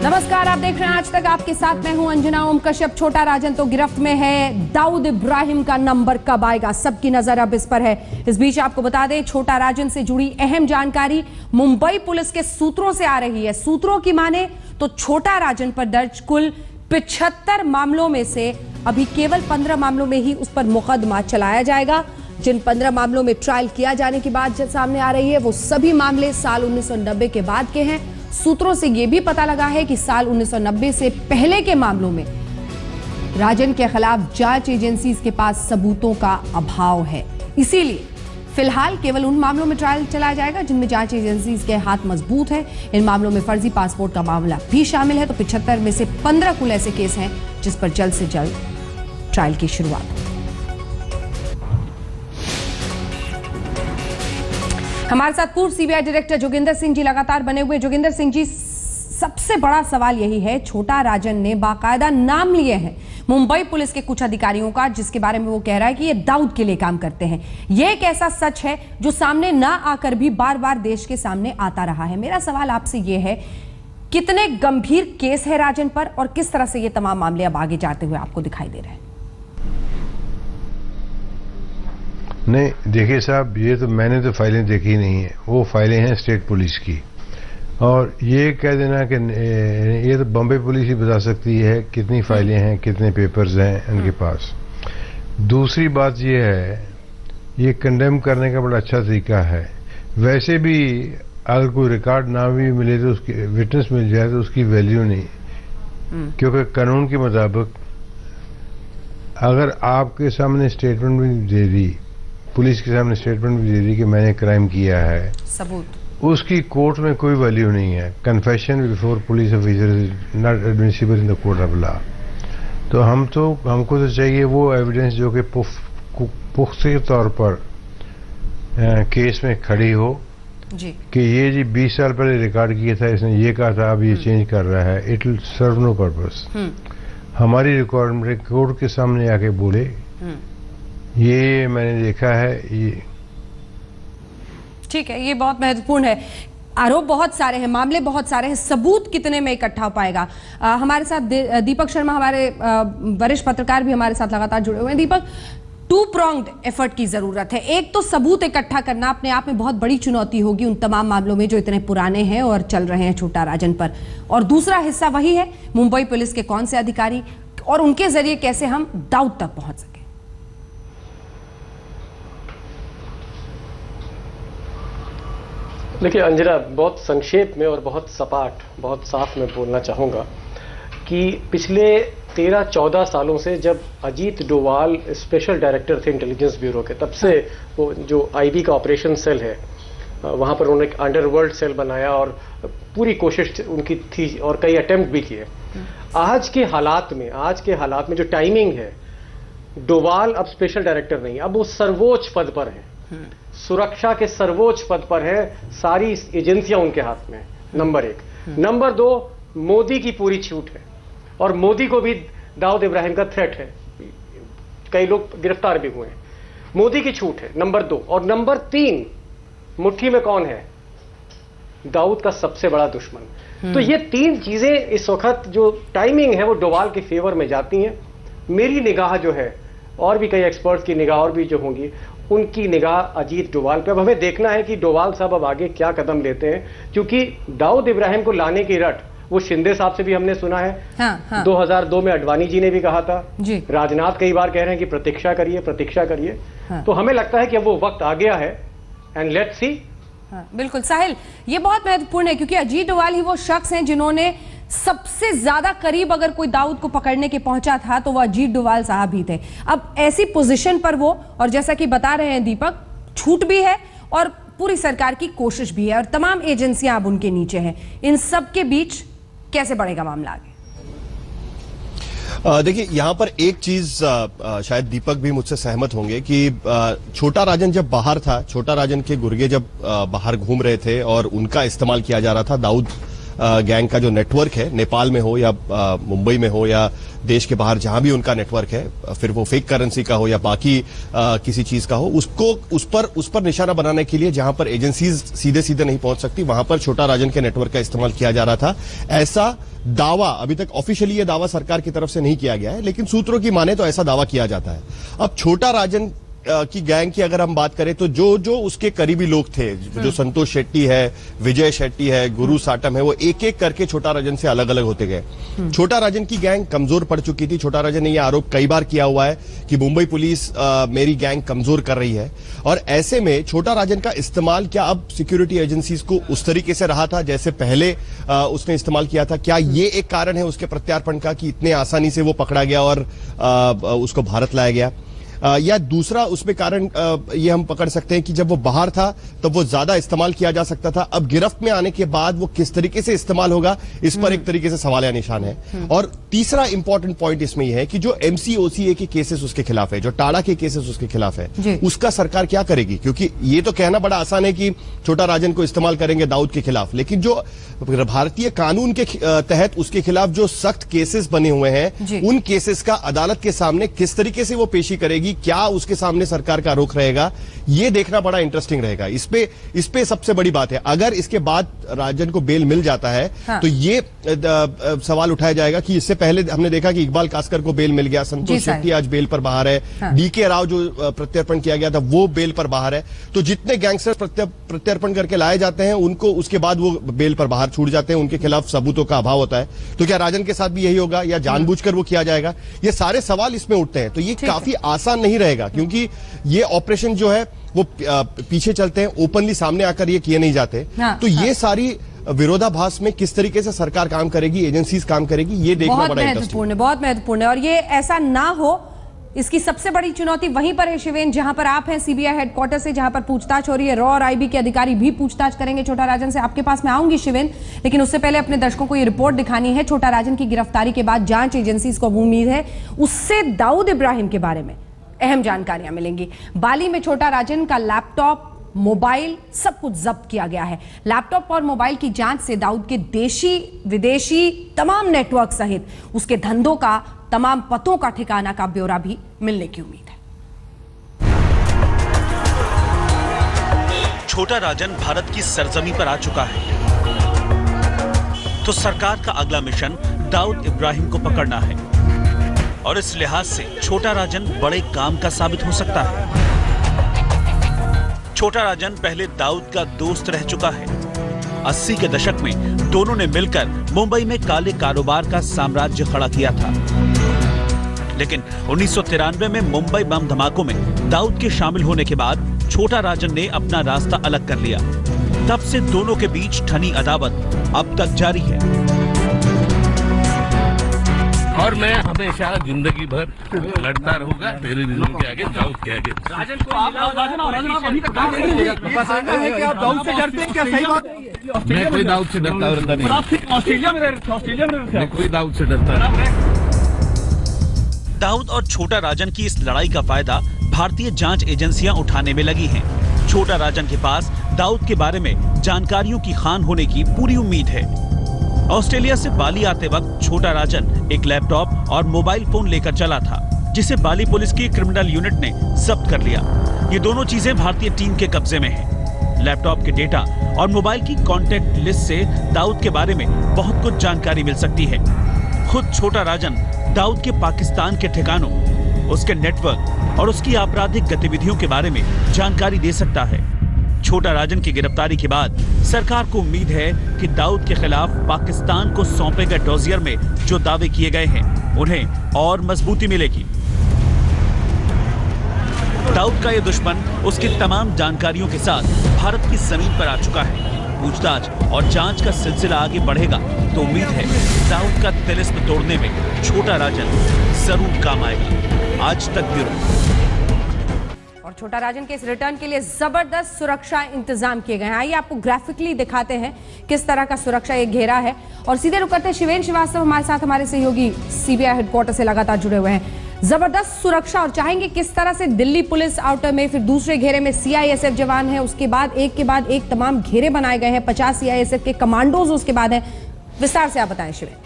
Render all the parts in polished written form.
नमस्कार, आप देख रहे हैं आज तक। आपके साथ मैं हूं अंजना। ओम कश्यप छोटा राजन तो गिरफ्त में है। दाऊद इब्राहिम का नंबर कब आएगा, सबकी नजर अब इस पर है। इस बीच आपको बता दें, छोटा राजन से जुड़ी अहम जानकारी मुंबई पुलिस के सूत्रों से आ रही है। सूत्रों की माने तो छोटा राजन पर दर्ज कुल 75 मामलों में से अभी केवल 15 मामलों में ही उस पर मुकदमा चलाया जाएगा। जिन 15 मामलों में ट्रायल किया जाने की बात सामने आ रही है, वो सभी मामले साल 1990 के बाद के हैं। सूत्रों से यह भी पता लगा है कि साल 1990 से पहले के मामलों में राजन के खिलाफ जांच एजेंसी के पास सबूतों का अभाव है। इसीलिए फिलहाल केवल उन मामलों में ट्रायल चलाया जाएगा जिनमें जांच एजेंसी के हाथ मजबूत है। इन मामलों में फर्जी पासपोर्ट का मामला भी शामिल है। तो 75 में से 15 कुल ऐसे केस हैं जिस पर जल्द से जल्द ट्रायल की शुरुआत। हमारे साथ पूर्व सीबीआई डायरेक्टर जोगिंदर सिंह जी लगातार बने हुए। जोगिंदर सिंह जी, सबसे बड़ा सवाल यही है, छोटा राजन ने बाकायदा नाम लिए हैं मुंबई पुलिस के कुछ अधिकारियों का, जिसके बारे में वो कह रहा है कि ये दाऊद के लिए काम करते हैं। ये एक ऐसा सच है जो सामने ना आकर भी बार बार देश के सामने आता रहा है। मेरा सवाल आपसे ये है, कितने गंभीर केस है राजन पर और किस तरह से ये तमाम मामले अब आगे जाते हुए आपको दिखाई दे रहे हैं? नहीं, देखिए साहब, ये तो मैंने तो फाइलें देखी नहीं है। वो फाइलें हैं स्टेट पुलिस की, और ये कह देना कि ये तो बॉम्बे पुलिस ही बता सकती है कितनी फाइलें हैं, कितने पेपर्स हैं उनके पास। दूसरी बात ये है, ये कंडेम करने का बड़ा अच्छा तरीका है। वैसे भी अगर कोई रिकॉर्ड ना भी मिले तो उसकी विटनेस मिल जाए तो उसकी वैल्यू नहीं, क्योंकि कानून के मुताबिक अगर आपके सामने स्टेटमेंट भी दे दी, पुलिस के सामने स्टेटमेंट भी दे दी कि मैंने क्राइम किया है, सबूत, उसकी कोर्ट में कोई वैल्यू नहीं है। Confession before police officer is not admissible in the court of law. तो हमको तो चाहिए वो एविडेंस जो कि पुख्ते तौर पर केस में खड़ी हो जी, कि ये जी 20 साल पहले रिकॉर्ड किया था, इसने ये कहा था, अब ये चेंज कर रहा है। It will serve no purpose. हमारी रिकॉर्ड कोर्ट के सामने आके बोले ये मैंने देखा है। ये ठीक है, ये बहुत महत्वपूर्ण है। आरोप बहुत सारे हैं, मामले बहुत सारे हैं, सबूत कितने में इकट्ठा हो पाएगा? हमारे साथ दीपक शर्मा, हमारे वरिष्ठ पत्रकार भी हमारे साथ लगातार जुड़े हुए हैं। दीपक, टू प्रोंग्ड एफर्ट की जरूरत है। एक तो सबूत इकट्ठा करना अपने आप में बहुत बड़ी चुनौती होगी उन तमाम मामलों में जो इतने पुराने हैं और चल रहे हैं छोटा राजन पर, और दूसरा हिस्सा वही है मुंबई पुलिस के कौन से अधिकारी और उनके जरिए कैसे हम दाऊद तक पहुंच सके। देखिए अंजना, बहुत संक्षेप में और बहुत सपाट, बहुत साफ में बोलना चाहूँगा कि पिछले 13-14 सालों से जब अजीत डोवाल स्पेशल डायरेक्टर थे इंटेलिजेंस ब्यूरो के, तब से वो जो आईबी का ऑपरेशन सेल है, वहाँ पर उन्होंने एक अंडरवर्ल्ड सेल बनाया और पूरी कोशिश उनकी थी और कई अटेम्प्ट भी किए। आज के हालात में जो टाइमिंग है, डोवाल अब स्पेशल डायरेक्टर नहीं, अब वो सर्वोच्च पद पर है, सुरक्षा के सर्वोच्च पद पर है। सारी एजेंसियां उनके हाथ में, नंबर 1। नंबर 2, मोदी की पूरी छूट है और मोदी को भी दाऊद इब्राहिम का थ्रेट है। कई लोग गिरफ्तार भी हुए हैं। मोदी की छूट है, नंबर 2। और नंबर 3, मुट्ठी में कौन है? दाऊद का सबसे बड़ा दुश्मन। तो ये 3 चीजें इस वक्त जो टाइमिंग है वो डोवाल के फेवर में जाती हैं। मेरी निगाह जो है, और भी कई एक्सपर्ट्स की निगाह और भी जो होंगी, उनकी निगाह अजीत डोवाल पे। अब हमें देखना है कि डोवाल साहब अब आगे क्या कदम लेते हैं, क्योंकि दाऊद इब्राहिम को लाने की रट वो शिंदे साहब से भी हमने सुना है। हाँ। 2002 में अडवाणी जी ने भी कहा था जी। राजनाथ कई बार कह रहे हैं कि प्रतीक्षा करिए। हाँ। तो हमें लगता है कि अब वो वक्त आ गया है, एंड लेट्स सी। हाँ, बिल्कुल साहिल, ये बहुत महत्वपूर्ण है क्योंकि अजीत डोवाल ही वो शख्स हैं जिन्होंने सबसे ज्यादा करीब अगर कोई दाऊद को पकड़ने के पहुंचा था तो वो अजीत डोवाल साहब ही थे। अब ऐसी पोजीशन पर वो, और जैसा कि बता रहे हैं दीपक, छूट भी है और पूरी सरकार की कोशिश भी है और तमाम एजेंसियां अब उनके नीचे हैं। इन सब के बीच कैसे बढ़ेगा मामला आगे? देखिए, यहाँ पर एक चीज शायद दीपक भी मुझसे सहमत होंगे कि छोटा राजन जब बाहर था, छोटा राजन के गुर्गे जब बाहर घूम रहे थे और उनका इस्तेमाल किया जा रहा था, दाऊद गैंग का जो नेटवर्क है, नेपाल में हो या मुंबई में हो या देश के बाहर जहां भी उनका नेटवर्क है, फिर वो फेक करेंसी का हो या बाकी किसी चीज का हो, उसको उस पर निशाना बनाने के लिए जहां पर एजेंसीज सीधे सीधे नहीं पहुंच सकती, वहां पर छोटा राजन के नेटवर्क का इस्तेमाल किया जा रहा था। ऐसा दावा अभी तक ऑफिशियली ये दावा सरकार की तरफ से नहीं किया गया है, लेकिन सूत्रों की माने तो ऐसा दावा किया जाता है। अब छोटा राजन की गैंग की अगर हम बात करें तो जो उसके करीबी लोग थे, जो संतोष शेट्टी है, विजय शेट्टी है, गुरु साटम है, वो एक एक करके छोटा राजन से अलग अलग होते गए। छोटा राजन की गैंग कमजोर पड़ चुकी थी। छोटा राजन ने यह आरोप कई बार किया हुआ है कि मुंबई पुलिस मेरी गैंग कमजोर कर रही है, और ऐसे में छोटा राजन का इस्तेमाल क्या अब सिक्योरिटी एजेंसीज को उस तरीके से रहा था जैसे पहले उसने इस्तेमाल किया था? क्या ये एक कारण है उसके प्रत्यार्पण का कि इतने आसानी से वो पकड़ा गया और उसको भारत लाया गया? या दूसरा उसमें कारण ये हम पकड़ सकते हैं कि जब वो बाहर था तब वो ज्यादा इस्तेमाल किया जा सकता था, अब गिरफ्त में आने के बाद वो किस तरीके से इस्तेमाल होगा, इस पर एक तरीके से सवाल या निशान है। और तीसरा इंपॉर्टेंट पॉइंट इसमें यह है कि जो MCOCA के केसेस उसके खिलाफ है, जो टाड़ा के केसेस उसके खिलाफ है, उसका सरकार क्या करेगी? क्योंकि ये तो कहना बड़ा आसान है कि छोटा राजन को इस्तेमाल करेंगे दाऊद के खिलाफ, लेकिन जो भारतीय कानून के तहत उसके खिलाफ जो सख्त केसेस बने हुए हैं, उन केसेस का अदालत के सामने किस तरीके से वो पेशी करेगी, क्या उसके सामने सरकार का रुख रहेगा, ये देखना बड़ा इंटरेस्टिंग रहेगा। इस पे सबसे बड़ी बात है, अगर इसके बाद राजन को बेल मिल जाता है तो ये सवाल उठाया जाएगा कि इससे पहले हमने देखा कि इकबाल कास्कर को बेल मिल गया, संतोष शेट्टी आज बेल पर बाहर है, DK राव जो प्रत्यर्पण किया गया था वो बेल पर बाहर है। तो जितने गैंगस्टर प्रत्यर्पण करके लाए जाते हैं उनको उसके बाद वो बेल पर बाहर छूट जाते हैं, उनके खिलाफ सबूतों का अभाव होता है। तो क्या राजन के साथ भी यही होगा या जानबूझकर वो किया जाएगा? ये सारे सवाल इसमें उठते हैं। तो ये काफी आसान नहीं रहेगा, क्योंकि ये ऑपरेशन जो है वो पीछे चलते हैं, ओपनली सामने आकर ये किए नहीं जाते। तो ये सारी विरोधाभास में किस तरीके से सरकार काम करेगी, एजेंसीज काम करेगी, ये देखना बड़ा इंटरेस्टिंग है। बहुत महत्वपूर्ण है, और ये ऐसा ना हो इसकी सबसे बड़ी चुनौती वहीं पर है शिवेन, जहां पर आप हैं CBI हेडक्वार्टर से, जहां पर पूछताछ हो रही है। रॉ और IB के अधिकारी भी पूछताछ करेंगे छोटा राजन से। आपके पास मैं आऊंगी शिवेन, लेकिन उससे पहले अपने दर्शकों को ये रिपोर्ट दिखानी है। छोटा राजन की गिरफ्तारी के बाद जांच एजेंसीज को उम्मीद है उससे दाऊद इब्राहिम के बारे में अहम जानकारियां मिलेंगी। बाली में छोटा राजन का लैपटॉप, मोबाइल, सब कुछ जब्त किया गया है। लैपटॉप और मोबाइल की जांच से दाऊद के देशी विदेशी तमाम नेटवर्क सहित उसके धंधों का, तमाम पतों का ठिकाना का ब्यौरा भी मिलने की उम्मीद है। छोटा राजन भारत की सरजमी पर आ चुका है, तो सरकार का अगला मिशन दाऊद इब्राहिम को पकड़ना है, और इस लिहाज से छोटा राजन बड़े काम का साबित हो सकता है। छोटा राजन पहले दाऊद का दोस्त रह चुका है। 80 के दशक में दोनों ने मिलकर मुंबई में काले कारोबार का साम्राज्य खड़ा किया था, लेकिन 1993 में मुंबई बम धमाकों में दाऊद के शामिल होने के बाद छोटा राजन ने अपना रास्ता अलग कर लिया। तब से दोनों के बीच ठनी अदावत अब तक जारी है, और मैं हमेशा जिंदगी भर लड़ता रहूंगा टेररिज्म के आगे, दाऊद के आगे। राजन को अभी तक आप दाऊद से डरते हैं क्या? सही बात है, मैं कोई दाऊद से डरता नहीं। ऑस्ट्रेलिया में रहते मैं कोई दाऊद से डरता नहीं। दाऊद और छोटा राजन की इस लड़ाई का फायदा भारतीय जांच एजेंसियां उठाने में लगी हैं। छोटा राजन के पास दाऊद के बारे में जानकारियों की खान होने की पूरी उम्मीद है। ऑस्ट्रेलिया से बाली आते वक्त छोटा राजन एक लैपटॉप और मोबाइल फोन लेकर चला था, जिसे बाली पुलिस की क्रिमिनल यूनिट ने जब्त कर लिया। ये दोनों चीजें भारतीय टीम के कब्जे में हैं। लैपटॉप के डेटा और मोबाइल की कॉन्टैक्ट लिस्ट से दाऊद के बारे में बहुत कुछ जानकारी मिल सकती है। खुद छोटा राजन दाऊद के पाकिस्तान के ठिकानों, उसके नेटवर्क और उसकी आपराधिक गतिविधियों के बारे में जानकारी दे सकता है। छोटा राजन की गिरफ्तारी के बाद सरकार को उम्मीद है कि दाऊद के खिलाफ पाकिस्तान को सौंपे गए डोजियर में जो दावे किए गए हैं उन्हें और मजबूती मिलेगी। दाऊद का यह दुश्मन उसकी तमाम जानकारियों के साथ भारत की जमीन पर आ चुका है। पूछताछ और जांच का सिलसिला आगे बढ़ेगा तो उम्मीद है दाऊद का तिलिस्म तोड़ने में छोटा राजन जरूर काम आएगा। आज तक ब्यूरो। और छोटा राजन के इस रिटर्न के लिए जबरदस्त सुरक्षा इंतजाम किए गए हैं। आइए आपको ग्राफिकली दिखाते हैं किस तरह का सुरक्षा ये घेरा है, और सीधे रुक करते हैं शिवेन श्रीवास्तव हमारे साथ, हमारे सहयोगी CBI हेडक्वार्टर से लगातार जुड़े हुए हैं। जबरदस्त सुरक्षा, और चाहेंगे किस तरह से दिल्ली पुलिस आउटर में, फिर दूसरे घेरे में CISF जवान है, उसके बाद एक तमाम घेरे बनाए गए हैं, 50 CISF के कमांडोज उसके बाद है। विस्तार से आप बताएं शिवेन।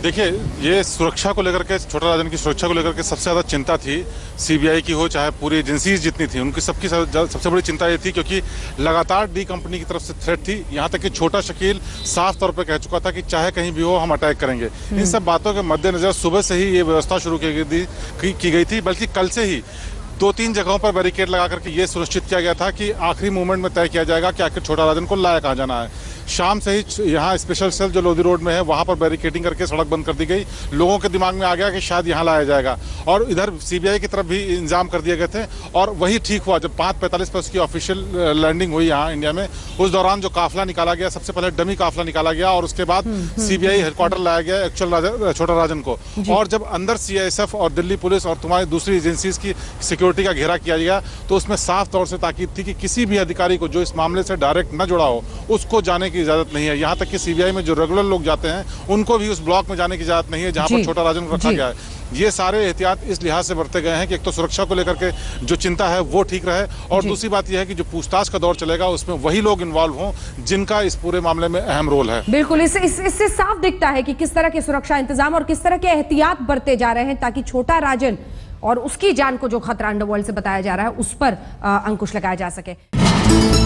देखिए, ये सुरक्षा को लेकर के, छोटा राजन की सुरक्षा को लेकर के सबसे ज़्यादा चिंता थी। सीबीआई की हो चाहे पूरी एजेंसीज जितनी थी, उनकी सबकी सबसे बड़ी चिंता ये थी, क्योंकि लगातार डी कंपनी की तरफ से थ्रेट थी। यहाँ तक कि छोटा शकील साफ तौर पे कह चुका था कि चाहे कहीं भी हो हम अटैक करेंगे। इन सब बातों के मद्देनजर सुबह से ही ये व्यवस्था शुरू की गई थी, बल्कि कल से ही 2-3 जगहों पर बैरिकेड लगा करके ये सुनिश्चित किया गया था कि आखिरी मूवमेंट में तय किया जाएगा कि आखिर छोटा राजन को लाया कहाँ जाना है। शाम से ही यहाँ स्पेशल सेल जो लोधी रोड में है वहाँ पर बैरिकेडिंग करके सड़क बंद कर दी गई। लोगों के दिमाग में आ गया कि शायद यहाँ लाया जाएगा, और इधर सीबीआई की तरफ भी इंतजाम कर दिए गए थे। और वही ठीक हुआ जब 5:45 पर उसकी ऑफिशियल लैंडिंग हुई यहाँ इंडिया में। उस दौरान जो काफिला निकाला गया, सबसे पहले डमी काफिला निकाला गया और उसके बाद सीबीआई हेडक्वार्टर लाया गया एक्चुअल छोटा राजन को। और जब अंदर सीआईएसएफ और दिल्ली पुलिस और तुम्हारी दूसरी एजेंसीज की सिक्योरिटी का घेरा किया गया, तो उसमें साफ तौर से ताकीद थी कि किसी भी अधिकारी को जो इस मामले से डायरेक्ट न जुड़ा हो उसको जाने की इजाजत नहीं है। यहाँ तक कि सीबीआई में जो रेगुलर लोग जाते हैं उनको भी उस ब्लॉक में जाने की इजाजत नहीं है जहां पर छोटा राजन को रखा गया है। ये सारे एहतियात इस लिहाज से बरते गए हैं कि एक तो सुरक्षा को लेकर के जो चिंता है वो ठीक रहे, और दूसरी बात यह है कि जो पूछताछ का दौर चलेगा उसमें वही लोग इन्वॉल्व हों जिनका इस पूरे मामले में अहम रोल है। बिल्कुल, इससे साफ दिखता है कि किस तरह के सुरक्षा इंतजाम और किस तरह के एहतियात बरते जा रहे हैं ताकि छोटा राजन और उसकी जान को जो खतरा अंडरवर्ल्ड से बताया जा रहा है उस पर अंकुश लगाया जा सके।